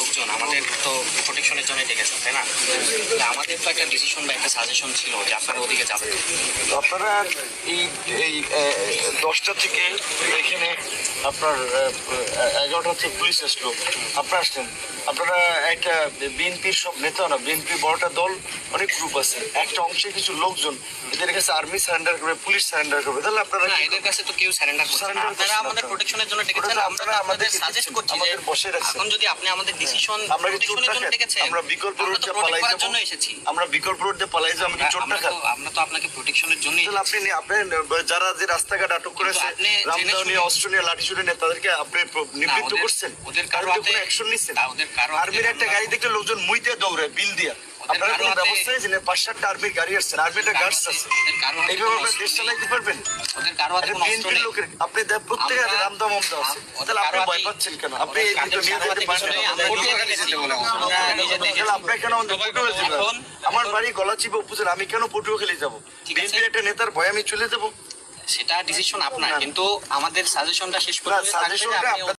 লোকজন আমাদের তো প্রোটেকশনের জন্য ডেকেছেন, তাই না? আমাদের তো একটা ডিসিশন বা একটা সাজেশন ছিল যে আপনারা ওদিকে যাবেন। আপনারা এই এই 10টা থেকে এখানে আপনার 11টা থেকে পুলিশ আসলো, আপনারা আসছেন। আপনারা একটা বিএনপির সব নেতা না, বিএনপি বড়টা দল, অনেক গ্রুপ আছে, একটা অংশে কিছু লোকজন এদের কাছে আর্মি সারেন্ডার করবে, পুলিশ সারেন্ডার করবে, তাহলে আপনারা না, এদের কাছে তো কেউ সারেন্ডার করছে না। আপনারা আমাদের প্রোটেকশনের জন্য ডেকেছেন, আমরা আমাদের সাজেস্ট করছি যে বসে রাখছেন। এখন যদি আপনি আমাদের ডিসিশন আমরা কি প্রোটেকশনের জন্য ডেকেছেন, আমরা বিকল্প রোড দিয়ে পালাই করার যাব, জন্য এসেছি। আমরা বিকল্প রোড দিয়ে পালাই যাব, আমরা কি চোরটা খাই? আমরা তো আপনাকে প্রোটেকশনের জন্যই তাহলে আপনি যারা যে রাস্তাঘাট আটক করেছে, রামদাও নিয়ে, অস্ত্র নিয়ে, লাঠি ছুটে নিয়ে, তাদেরকে আপনি নিবৃত্ত করছেন, ওদের কারো কারো কোনো অ্যাকশন নিচ্ছেন? ওদের কারো আর্মির একটা গাড়ি দেখলে লোকজন মুইতে দৌড়ায় বিল দিয়া, আপনারা কোনো ব্যবস্থা আছে না? 5-7টা আর্মির গাড়ি আসছে, আর্মিটা গার্ডস আছে, এইভাবে আপনারা দেশ চালাইতে পারবেন? ওদের কারো হাতে কোনো অস্ত্র নেই। লোকের আপনি প্রত্যেকে রামদাও মমতা আছে, তাহলে আপনি ভয় পাচ্ছেন কেন? আপনি আপনার কেন পটুয়াখালী যাবেন? আমার বাড়ি গলাচিপা উপজেলা, আমি কেন পটুয়াখালী যাবো? বিএনপির একটা নেতার ভয় আমি চলে যাবো? সেটা ডিসিশন আপনার, কিন্তু আমাদের সাজেশনটা শেষ পর্যন্ত